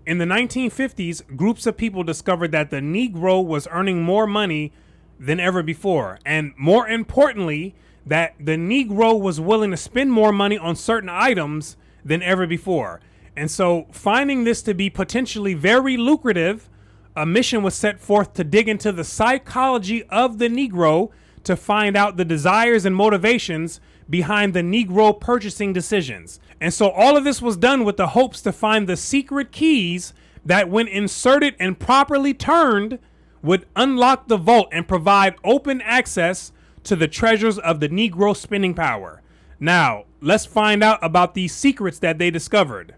In the 1950s, groups of people discovered that the Negro was earning more money than ever before. And more importantly, that the Negro was willing to spend more money on certain items than ever before. And so, finding this to be potentially very lucrative, a mission was set forth to dig into the psychology of the Negro to find out the desires and motivations behind the Negro purchasing decisions. And so all of this was done with the hopes to find the secret keys that, when inserted and properly turned, would unlock the vault and provide open access to the treasures of the Negro spending power. Now, let's find out about these secrets that they discovered.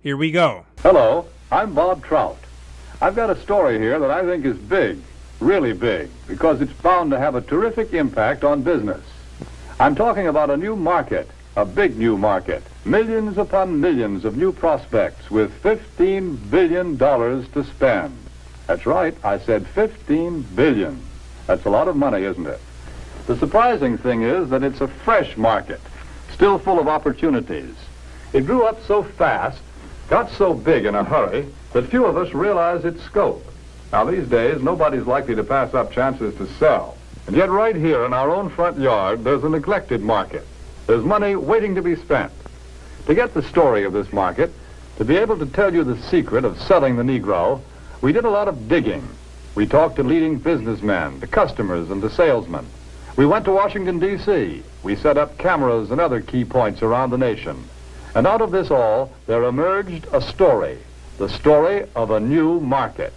Here we go. Hello, I'm Bob Trout. I've got a story here that I think is big, really big, because it's bound to have a terrific impact on business. I'm talking about a new market, a big new market, millions upon millions of new prospects with $15 billion to spend. That's right, I said $15 billion. That's a lot of money, isn't it? The surprising thing is that it's a fresh market, still full of opportunities. It grew up so fast, got so big in a hurry, that few of us realize its scope. Now, these days, nobody's likely to pass up chances to sell. And yet right here in our own front yard, there's a neglected market. There's money waiting to be spent. To get the story of this market, to be able to tell you the secret of selling the Negro, we did a lot of digging. We talked to leading businessmen, to customers, and to salesmen. We went to Washington, D.C. We set up cameras and other key points around the nation. And out of this all, there emerged a story, the story of a new market.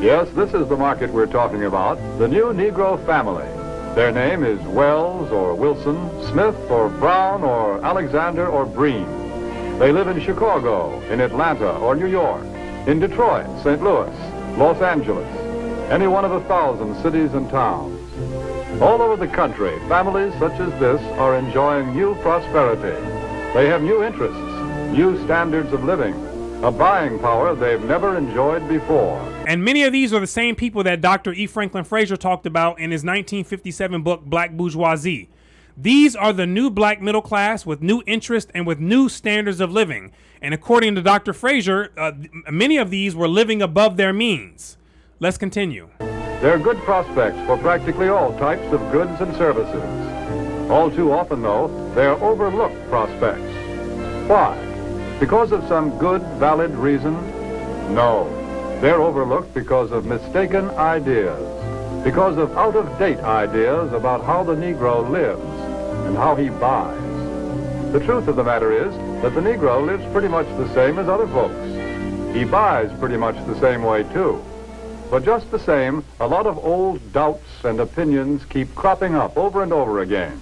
Yes, this is the market we're talking about, the new Negro family. Their name is Wells or Wilson, Smith or Brown or Alexander or Breen. They live in Chicago, in Atlanta or New York, in Detroit, St. Louis, Los Angeles, any one of 1,000 cities and towns. All over the country, families such as this are enjoying new prosperity. They have new interests, new standards of living, a buying power they've never enjoyed before. And many of these are the same people that Dr. E. Franklin Frazier talked about in his 1957 book, Black Bourgeoisie. These are the new black middle class with new interests and with new standards of living. And according to Dr. Frazier, many of these were living above their means. Let's continue. They're good prospects for practically all types of goods and services. All too often, though, they're overlooked prospects. Why? Because of some good, valid reason? No. They're overlooked because of mistaken ideas, because of out-of-date ideas about how the Negro lives and how he buys. The truth of the matter is that the Negro lives pretty much the same as other folks. He buys pretty much the same way, too. But just the same, a lot of old doubts and opinions keep cropping up over and over again.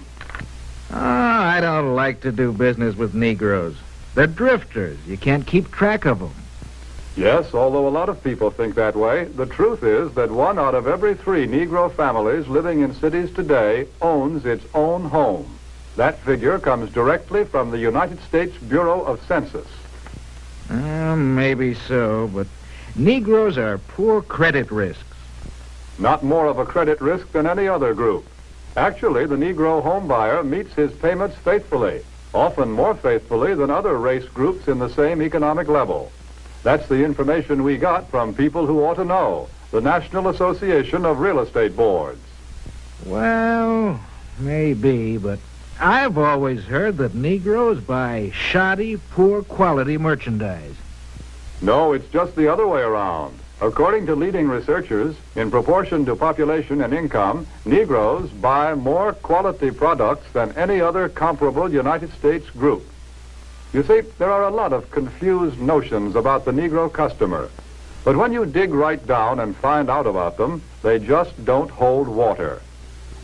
I don't like to do business with Negroes. They're drifters. You can't keep track of them. Yes, although a lot of people think that way, the truth is that 1 out of every 3 Negro families living in cities today owns its own home. That figure comes directly from the United States Bureau of Census. Maybe so, but Negroes are poor credit risks. Not more of a credit risk than any other group. Actually, the Negro home buyer meets his payments faithfully, often more faithfully than other race groups in the same economic level. That's the information we got from people who ought to know, the National Association of Real Estate Boards. Well, maybe, but I've always heard that Negroes buy shoddy, poor quality merchandise. No, it's just the other way around. According to leading researchers, in proportion to population and income, Negroes buy more quality products than any other comparable United States group. You see, there are a lot of confused notions about the Negro customer. But when you dig right down and find out about them, they just don't hold water.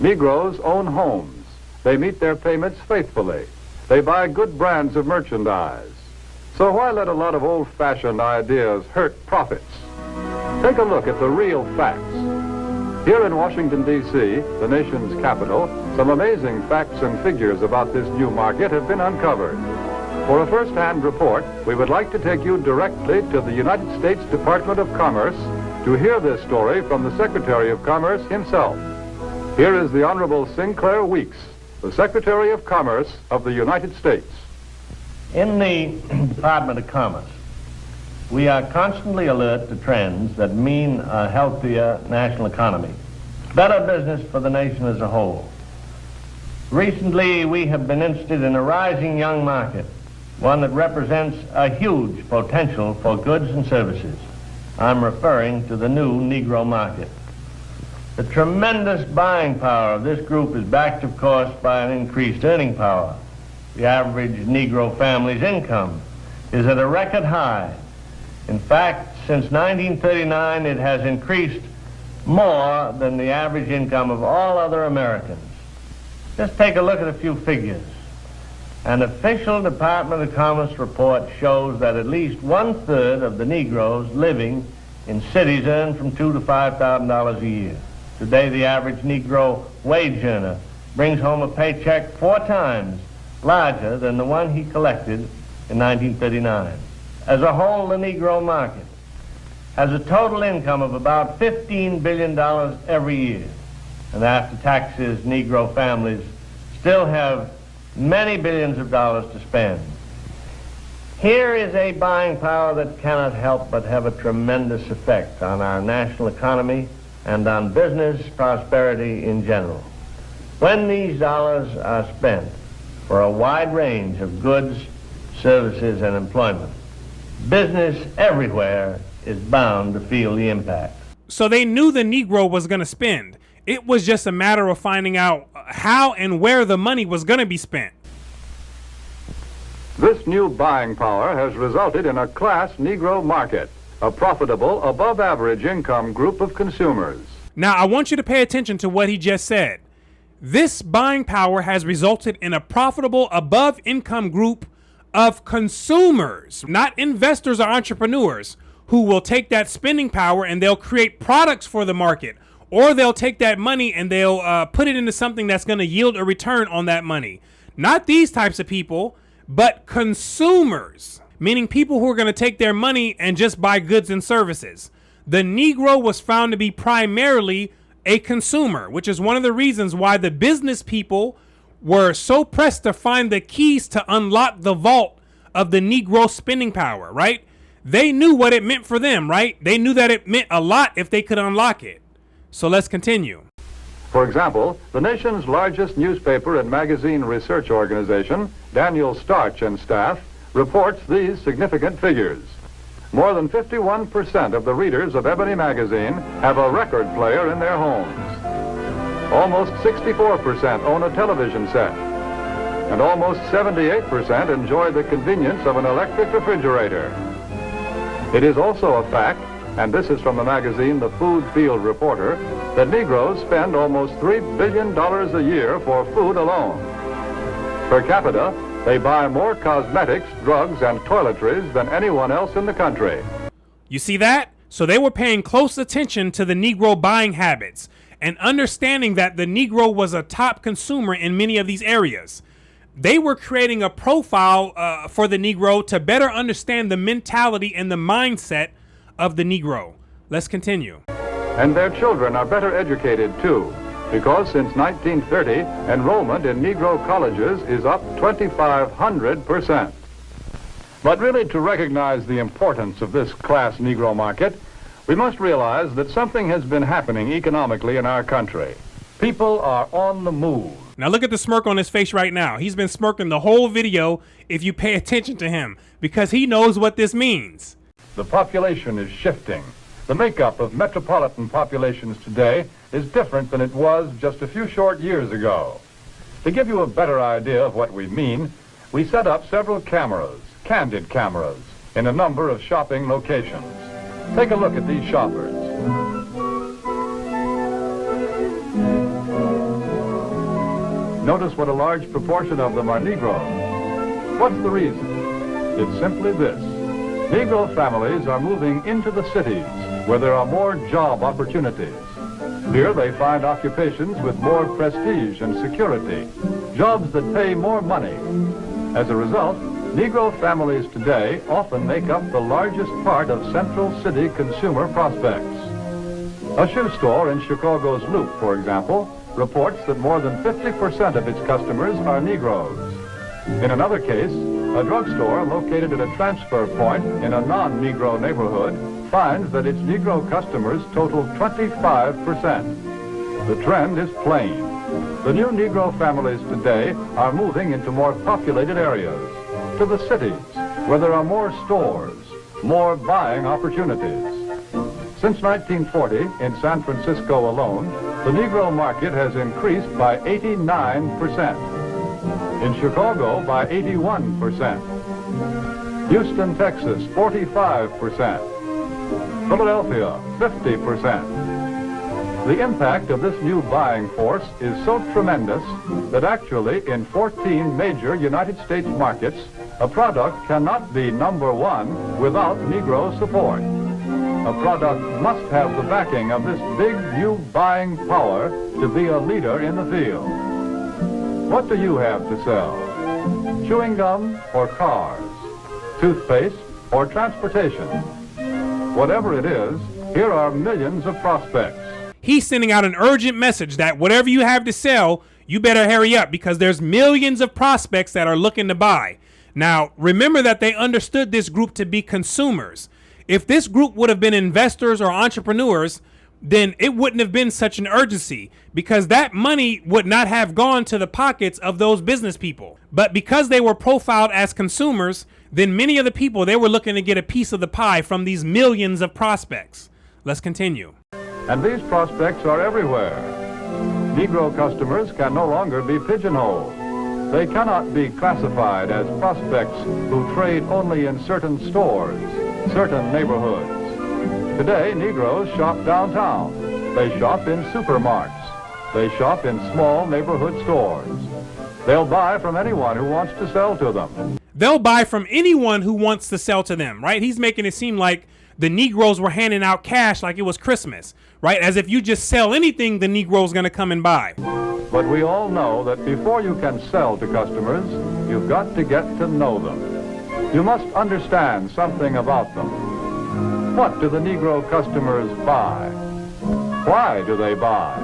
Negroes own homes. They meet their payments faithfully. They buy good brands of merchandise. So why let a lot of old-fashioned ideas hurt profits? Take a look at the real facts. Here in Washington, D.C., the nation's capital, some amazing facts and figures about this new market have been uncovered. For a first-hand report, we would like to take you directly to the United States Department of Commerce to hear this story from the Secretary of Commerce himself. Here is the Honorable Sinclair Weeks, the Secretary of Commerce of the United States. In the Department of Commerce, we are constantly alert to trends that mean a healthier national economy, better business for the nation as a whole. Recently, we have been interested in a rising young market, one that represents a huge potential for goods and services. I'm referring to the new Negro market. The tremendous buying power of this group is backed, of course, by an increased earning power. The average Negro family's income is at a record high. In fact, since 1939, it has increased more than the average income of all other Americans. Just take a look at a few figures. An official Department of Commerce report shows that at least 1/3 of the Negroes living in cities earn from $2,000 to $5,000 a year. Today, the average Negro wage earner brings home a paycheck 4 times larger than the one he collected in 1939. As a whole, the Negro market has a total income of about $15 billion every year. And after taxes, Negro families still have many billions of dollars to spend. Here is a buying power that cannot help but have a tremendous effect on our national economy and on business prosperity in general. When these dollars are spent for a wide range of goods, services, and employment, business everywhere is bound to feel the impact. So they knew the Negro was going to spend. It was just a matter of finding out how and where the money was going to be spent. This new buying power has resulted in a class Negro market, a profitable, above-average income group of consumers. Now, I want you to pay attention to what he just said. This buying power has resulted in a profitable, above-income group of consumers, not investors or entrepreneurs, who will take that spending power and they'll create products for the market, or they'll take that money and they'll put it into something that's going to yield a return on that money. Not these types of people, but consumers, meaning people who are going to take their money and just buy goods and services. The Negro was found to be primarily a consumer, which is one of the reasons why the business people were so pressed to find the keys to unlock the vault of the Negro spending power, right? They knew what it meant for them, right? They knew that it meant a lot if they could unlock it. So let's continue. For example, the nation's largest newspaper and magazine research organization, Daniel Starch and staff, reports these significant figures. More than 51% of the readers of Ebony magazine have a record player in their homes. Almost 64% own a television set. And almost 78% enjoy the convenience of an electric refrigerator. It is also a fact, and this is from the magazine The Food Field Reporter, that Negroes spend almost $3 billion a year for food alone. Per capita, they buy more cosmetics, drugs, and toiletries than anyone else in the country. You see that? So they were paying close attention to the Negro buying habits and understanding that the Negro was a top consumer in many of these areas. They were creating a profile for the Negro to better understand the mentality and the mindset of the Negro. Let's continue. And their children are better educated, too, because since 1930, enrollment in Negro colleges is up 2,500%. But really, to recognize the importance of this class Negro market, we must realize that something has been happening economically in our country. People are on the move. Now look at the smirk on his face right now. He's been smirking the whole video if you pay attention to him, because he knows what this means. The population is shifting. The makeup of metropolitan populations today is different than it was just a few short years ago. To give you a better idea of what we mean, we set up several cameras, candid cameras, in a number of shopping locations. Take a look at these shoppers. Notice what a large proportion of them are Negroes. What's the reason? It's simply this. Negro families are moving into the cities where there are more job opportunities. Here they find occupations with more prestige and security, jobs that pay more money. As a result, Negro families today often make up the largest part of central city consumer prospects. A shoe store in Chicago's Loop, for example, reports that more than 50% of its customers are Negroes. In another case, a drugstore located at a transfer point in a non-Negro neighborhood finds that its Negro customers total 25%. The trend is plain. The new Negro families today are moving into more populated areas, to the cities, where there are more stores, more buying opportunities. Since 1940, in San Francisco alone, the Negro market has increased by 89%. In Chicago, by 81%. Houston, Texas, 45%. Philadelphia, 50%. The impact of this new buying force is so tremendous that actually in 14 major United States markets, a product cannot be number one without Negro support. A product must have the backing of this big new buying power to be a leader in the field. What do you have to sell? Chewing gum or cars? Toothpaste or transportation? Whatever it is, here are millions of prospects. He's sending out an urgent message that whatever you have to sell, you better hurry up because there's millions of prospects that are looking to buy. Now, remember that they understood this group to be consumers. If this group would have been investors or entrepreneurs, then it wouldn't have been such an urgency because that money would not have gone to the pockets of those business people. But because they were profiled as consumers, then many of the people, they were looking to get a piece of the pie from these millions of prospects. Let's continue. And these prospects are everywhere. Negro customers can no longer be pigeonholed. They cannot be classified as prospects who trade only in certain stores, certain neighborhoods. Today, Negroes shop downtown. They shop in supermarkets. They shop in small neighborhood stores. They'll buy from anyone who wants to sell to them. They'll buy from anyone who wants to sell to them, right? He's making it seem like the Negroes were handing out cash like it was Christmas, right? As if you just sell anything, the Negro's going to come and buy. But we all know that before you can sell to customers, you've got to get to know them. You must understand something about them. What do the Negro customers buy? Why do they buy?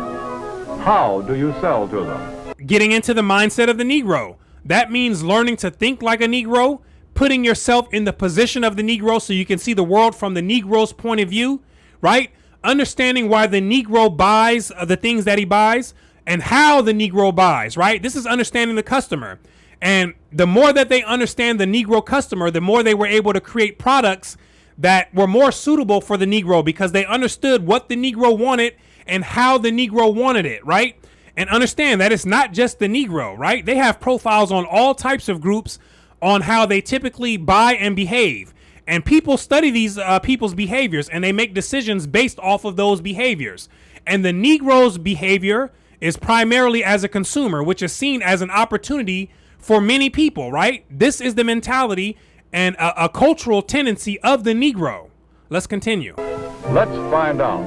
How do you sell to them? Getting into the mindset of the Negro. That means learning to think like a Negro, putting yourself in the position of the Negro so you can see the world from the Negro's point of view, right? Understanding why the Negro buys the things that he buys and how the Negro buys, right? This is understanding the customer. And the more that they understand the Negro customer, the more they were able to create products that were more suitable for the Negro because they understood what the Negro wanted and how the Negro wanted it, right? And understand that it's not just the Negro, right? They have profiles on all types of groups on how they typically buy and behave. And people study these people's behaviors and they make decisions based off of those behaviors. And the Negro's behavior is primarily as a consumer, which is seen as an opportunity for many people, right? This is the mentality and a cultural tendency of the Negro. Let's continue. Let's find out.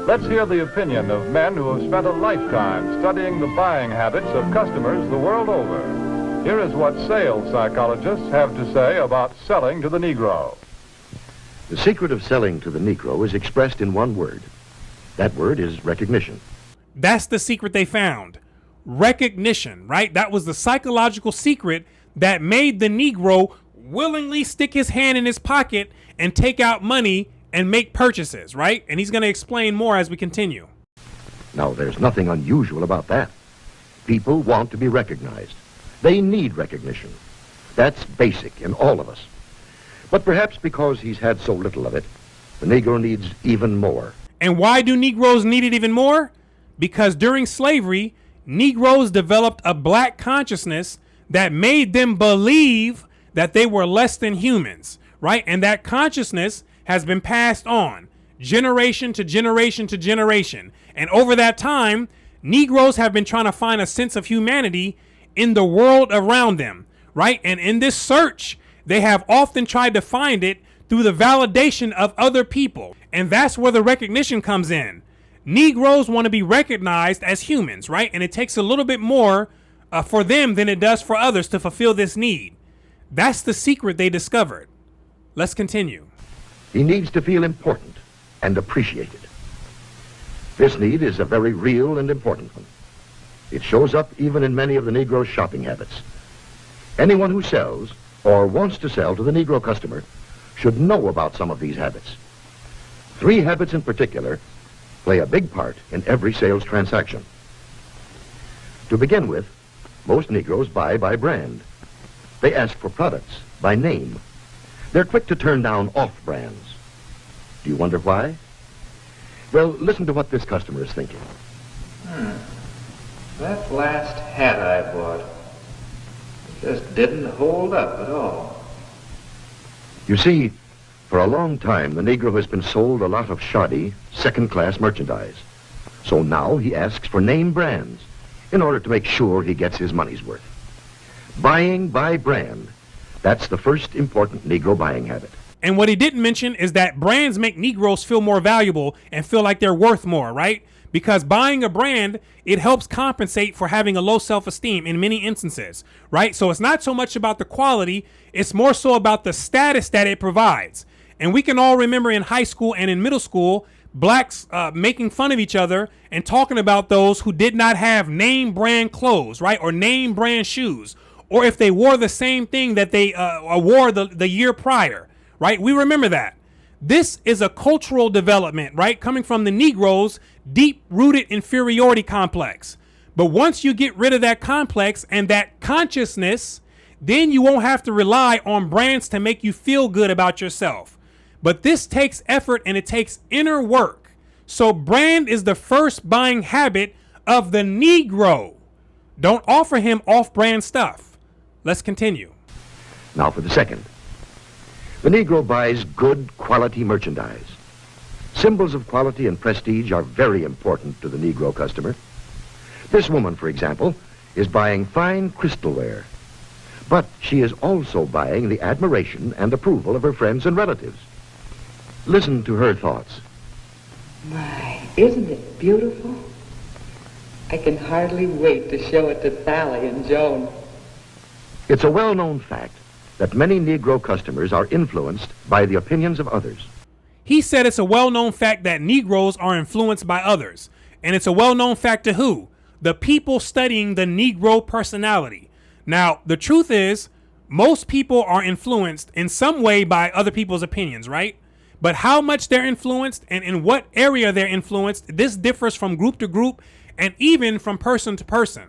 Let's hear the opinion of men who have spent a lifetime studying the buying habits of customers the world over. Here is what sales psychologists have to say about selling to the Negro. The secret of selling to the Negro is expressed in one word. That word is recognition. That's the secret they found. Recognition, right? That was the psychological secret that made the Negro willingly stick his hand in his pocket and take out money and make purchases, right? And he's going to explain more as we continue. Now, there's nothing unusual about that. People want to be recognized. They need recognition. That's basic in all of us. But perhaps because he's had so little of it, the Negro needs even more. And why do Negroes need it even more? Because during slavery, Negroes developed a black consciousness that made them believe that they were less than humans, right? And that consciousness has been passed on generation to generation to generation. And over that time, Negroes have been trying to find a sense of humanity in the world around them, right? And in this search, they have often tried to find it through the validation of other people. And that's where the recognition comes in. Negroes want to be recognized as humans, right? And it takes a little bit more for them than it does for others to fulfill this need. That's the secret they discovered. Let's continue. He needs to feel important and appreciated. This need is a very real and important one. It shows up even in many of the Negro's shopping habits. Anyone who sells or wants to sell to the Negro customer should know about some of these habits. 3 habits in particular play a big part in every sales transaction. To begin with, most Negroes buy by brand. They ask for products by name. They're quick to turn down off brands. Do you wonder why? Well, listen to what this customer is thinking. That last hat I bought just didn't hold up at all. You see, for a long time, the Negro has been sold a lot of shoddy, second-class merchandise. So now he asks for name brands in order to make sure he gets his money's worth. Buying by brand, that's the first important Negro buying habit. And what he didn't mention is that brands make Negroes feel more valuable and feel like they're worth more, right? Because buying a brand, it helps compensate for having a low self-esteem in many instances, right? So it's not so much about the quality, it's more so about the status that it provides. And we can all remember in high school and in middle school, blacks making fun of each other and talking about those who did not have name brand clothes, right? Or name brand shoes. Or if they wore the same thing that they wore the year prior, right? We remember that. This is a cultural development, right? Coming from the Negroes' deep-rooted inferiority complex. But once you get rid of that complex and that consciousness, then you won't have to rely on brands to make you feel good about yourself. But this takes effort and it takes inner work. So brand is the first buying habit of the Negro. Don't offer him off-brand stuff. Let's continue. Now for the second. The Negro buys good quality merchandise. Symbols of quality and prestige are very important to the Negro customer. This woman, for example, is buying fine crystalware. But she is also buying the admiration and approval of her friends and relatives. Listen to her thoughts. My, isn't it beautiful? I can hardly wait to show it to Sally and Joan. It's a well-known fact that many Negro customers are influenced by the opinions of others. He said it's a well-known fact that Negroes are influenced by others. And it's a well-known fact to who? The people studying the Negro personality. Now, the truth is, most people are influenced in some way by other people's opinions, right? But how much they're influenced and in what area they're influenced, this differs from group to group and even from person to person.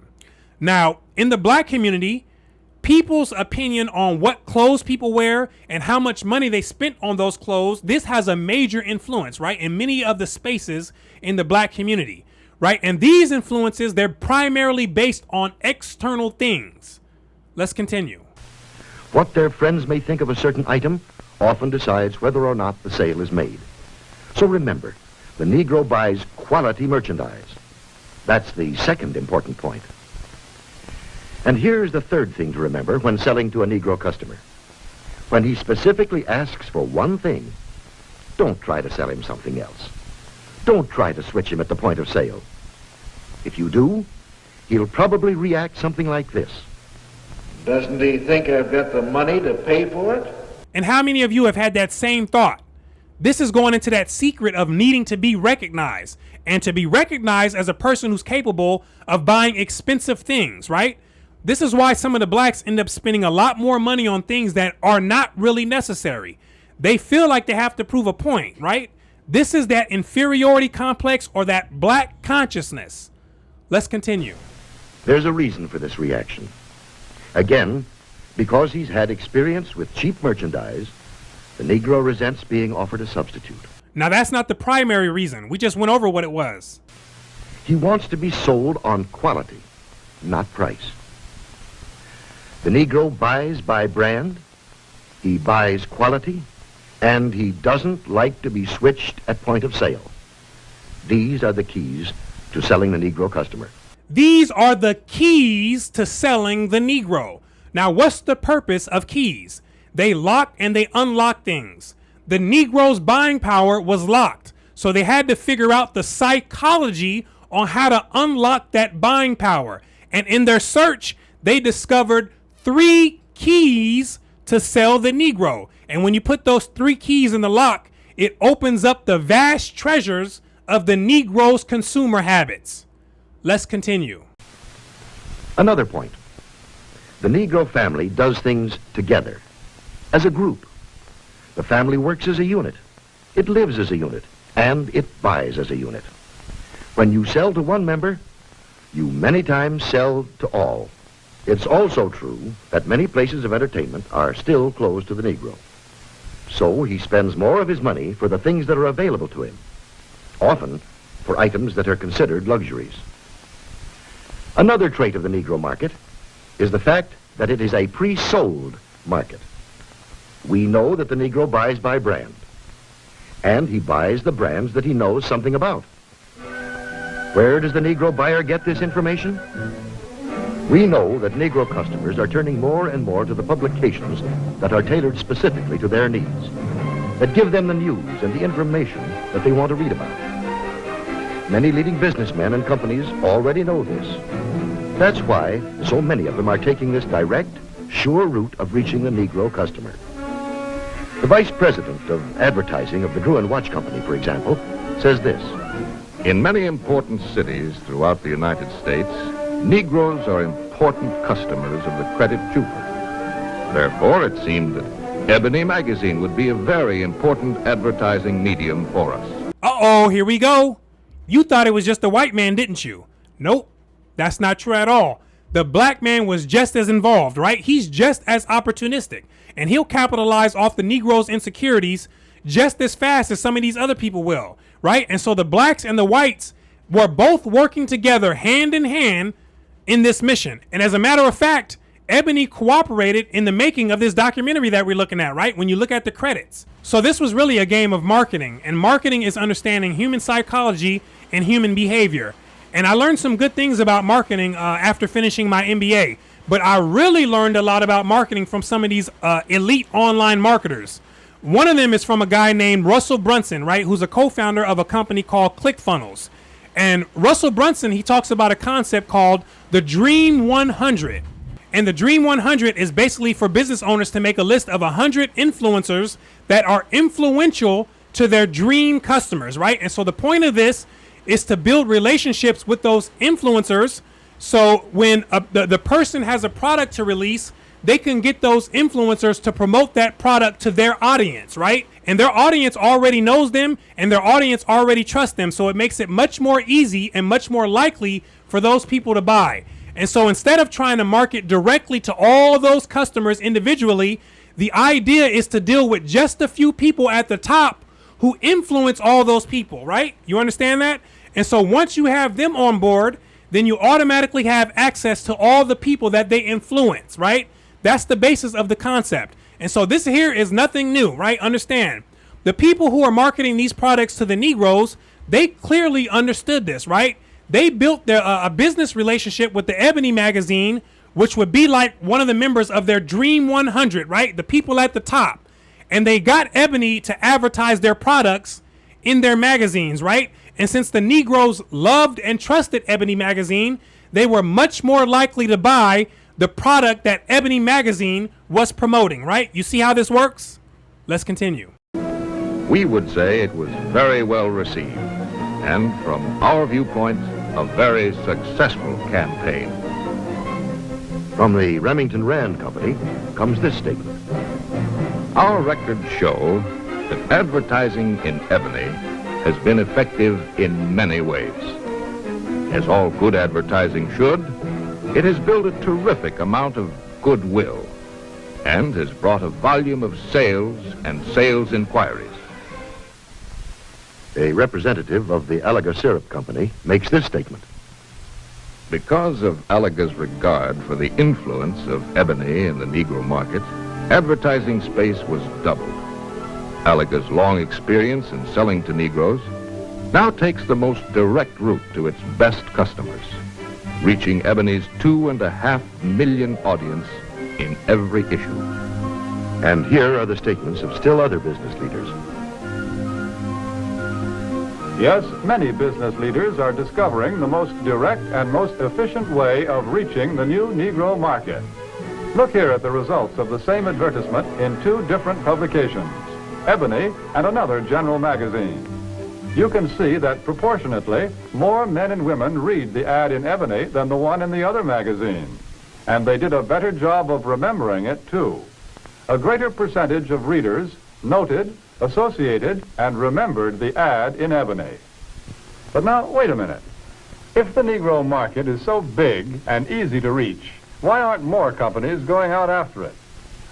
Now, in the black community, people's opinion on what clothes people wear and how much money they spent on those clothes, this has a major influence, right? In many of the spaces in the black community, right? And these influences, they're primarily based on external things. Let's continue. What their friends may think of a certain item often decides whether or not the sale is made. So remember, the Negro buys quality merchandise. That's the second important point. And here's the third thing to remember when selling to a Negro customer. When he specifically asks for one thing, don't try to sell him something else. Don't try to switch him at the point of sale. If you do, he'll probably react something like this. Doesn't he think I've got the money to pay for it? And how many of you have had that same thought? This is going into that secret of needing to be recognized and to be recognized as a person who's capable of buying expensive things, right? This is why some of the blacks end up spending a lot more money on things that are not really necessary. They feel like they have to prove a point, right? This is that inferiority complex or that black consciousness. Let's continue. There's a reason for this reaction. Again, because he's had experience with cheap merchandise, the Negro resents being offered a substitute. Now, that's not the primary reason. We just went over what it was. He wants to be sold on quality, not price. The Negro buys by brand, he buys quality, and he doesn't like to be switched at point of sale. These are the keys to selling the Negro customer. These are the keys to selling the Negro. Now, what's the purpose of keys? They lock and they unlock things. The Negro's buying power was locked, so they had to figure out the psychology on how to unlock that buying power. And in their search, they discovered 3 keys to sell the Negro. And when you put those 3 keys in the lock, it opens up the vast treasures of the Negro's consumer habits. Let's continue. Another point. The Negro family does things together, as a group. The family works as a unit. It lives as a unit, and it buys as a unit. When you sell to one member, you many times sell to all. It's also true that many places of entertainment are still closed to the Negro. So he spends more of his money for the things that are available to him, often for items that are considered luxuries. Another trait of the Negro market is the fact that it is a pre-sold market. We know that the Negro buys by brand, and he buys the brands that he knows something about. Where does the Negro buyer get this information? We know that Negro customers are turning more and more to the publications that are tailored specifically to their needs, that give them the news and the information that they want to read about. Many leading businessmen and companies already know this. That's why so many of them are taking this direct, sure route of reaching the Negro customer. The vice president of advertising of the Drew & Watch Company, for example, says this. In many important cities throughout the United States, Negroes are important customers of the credit jeweler. Therefore, it seemed that Ebony magazine would be a very important advertising medium for us. Uh-oh, here we go. You thought it was just the white man, didn't you? Nope, that's not true at all. The black man was just as involved, right? He's just as opportunistic, and he'll capitalize off the Negro's insecurities just as fast as some of these other people will, right? And so the blacks and the whites were both working together hand in hand in this mission. And as a matter of fact, Ebony cooperated in the making of this documentary that we're looking at, right? When you look at the credits. So this was really a game of marketing, and marketing is understanding human psychology and human behavior. And I learned some good things about marketing after finishing my MBA, but I really learned a lot about marketing from some of these elite online marketers. One of them is from a guy named Russell Brunson, right? Who's a co-founder of a company called ClickFunnels. And Russell Brunson, he talks about a concept called the Dream 100. And the Dream 100 is basically for business owners to make a list of 100 influencers that are influential to their dream customers, right? And so the point of this is to build relationships with those influencers. So when the person has a product to release, they can get those influencers to promote that product to their audience, right? And their audience already knows them, and their audience already trusts them. So it makes it much more easy and much more likely for those people to buy. And so instead of trying to market directly to all those customers individually, the idea is to deal with just a few people at the top who influence all those people, right? You understand that? And so once you have them on board, then you automatically have access to all the people that they influence, right? That's the basis of the concept. And so this here is nothing new, right? Understand, the people who are marketing these products to the Negroes, they clearly understood this, right? They built their a business relationship with the Ebony magazine, which would be like one of the members of their Dream 100, right? The people at the top. And they got Ebony to advertise their products in their magazines, right? And since the Negroes loved and trusted Ebony magazine, they were much more likely to buy the product that Ebony magazine was promoting, right? You see how this works? Let's continue. We would say it was very well received, and from our viewpoint, a very successful campaign. From the Remington Rand Company comes this statement. Our records show that advertising in Ebony has been effective in many ways. As all good advertising should, it has built a terrific amount of goodwill and has brought a volume of sales and sales inquiries. A representative of the Alaga Syrup Company makes this statement. Because of Alaga's regard for the influence of Ebony in the Negro market, advertising space was doubled. Alaga's long experience in selling to Negroes now takes the most direct route to its best customers, reaching Ebony's 2.5 million audience in every issue. And here are the statements of still other business leaders. Yes, many business leaders are discovering the most direct and most efficient way of reaching the new Negro market. Look here at the results of the same advertisement in two different publications, Ebony and another general magazine. you can see that proportionately more men and women read the ad in Ebony than the one in the other magazine. And they did a better job of remembering it, too. A greater percentage of readers noted, associated, and remembered the ad in Ebony. But now, wait a minute. If the Negro market is so big and easy to reach, why aren't more companies going out after it?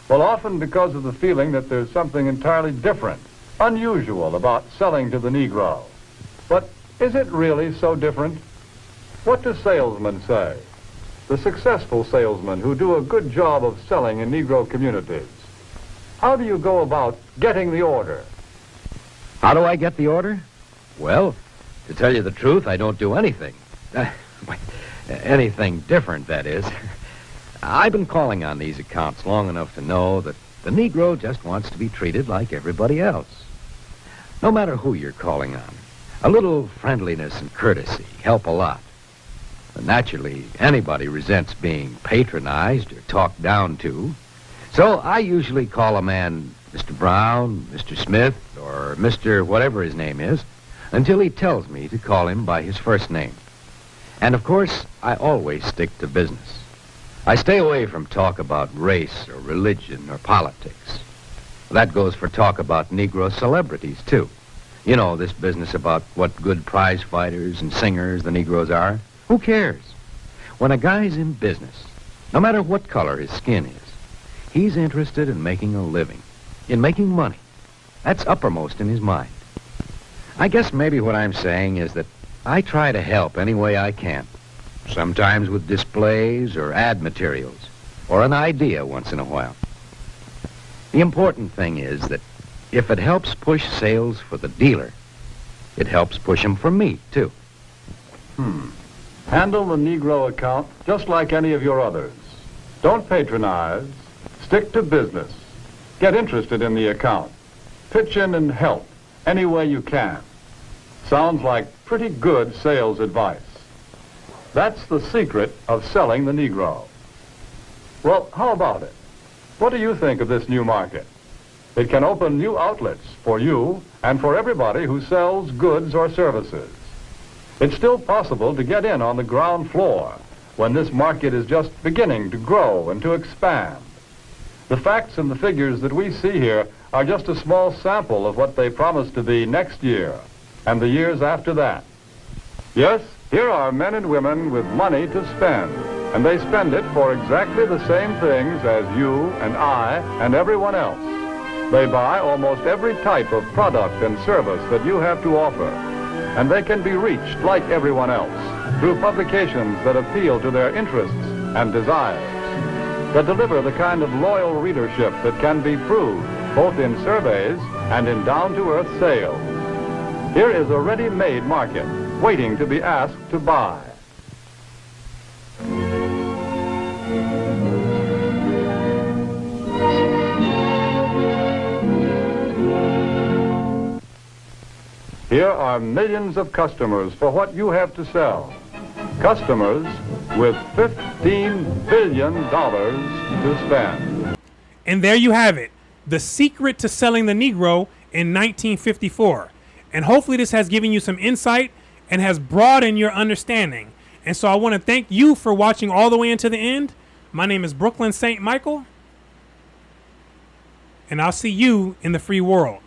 Well, often because of the feeling that there's something entirely different, unusual about selling to the Negro. But is it really so different? What do salesmen say? The successful salesmen who do a good job of selling in Negro communities. How do you go about getting the order? How do I get the order? Well, to tell you the truth, I don't do anything. Anything different, that is. I've been calling on these accounts long enough to know that the Negro just wants to be treated like everybody else. No matter who you're calling on, a little friendliness and courtesy help a lot. Naturally, anybody resents being patronized or talked down to. So I usually call a man Mr. Brown, Mr. Smith, or Mr. whatever his name is, until he tells me to call him by his first name. And of course, I always stick to business. I stay away from talk about race or religion or politics. That goes for talk about Negro celebrities, too. You know, this business about what good prize fighters and singers the Negroes are. Who cares? When a guy's in business, no matter what color his skin is, he's interested in making a living, in making money. That's uppermost in his mind. I guess maybe what I'm saying is that I try to help any way I can, sometimes with displays or ad materials, or an idea once in a while. The important thing is that if it helps push sales for the dealer, it helps push them for me, too. Handle the Negro account just like any of your others. Don't patronize. Stick to business. Get interested in the account. Pitch in and help any way you can. Sounds like pretty good sales advice. That's the secret of selling the Negro. Well, how about it? What do you think of this new market? It can open new outlets for you and for everybody who sells goods or services. It's still possible to get in on the ground floor when this market is just beginning to grow and to expand. The facts and the figures that we see here are just a small sample of what they promise to be next year and the years after that. Yes, here are men and women with money to spend, and they spend it for exactly the same things as you and I and everyone else. They buy almost every type of product and service that you have to offer, and they can be reached like everyone else through publications that appeal to their interests and desires, that deliver the kind of loyal readership that can be proved both in surveys and in down-to-earth sales. Here is a ready-made market waiting to be asked to buy. Here are millions of customers for what you have to sell. Customers with $15 billion to spend. And there you have it. The secret to selling the Negro in 1954. And hopefully this has given you some insight and has broadened your understanding. And so I want to thank you for watching all the way into the end. My name is Brooklyn St. Michael. And I'll see you in the free world.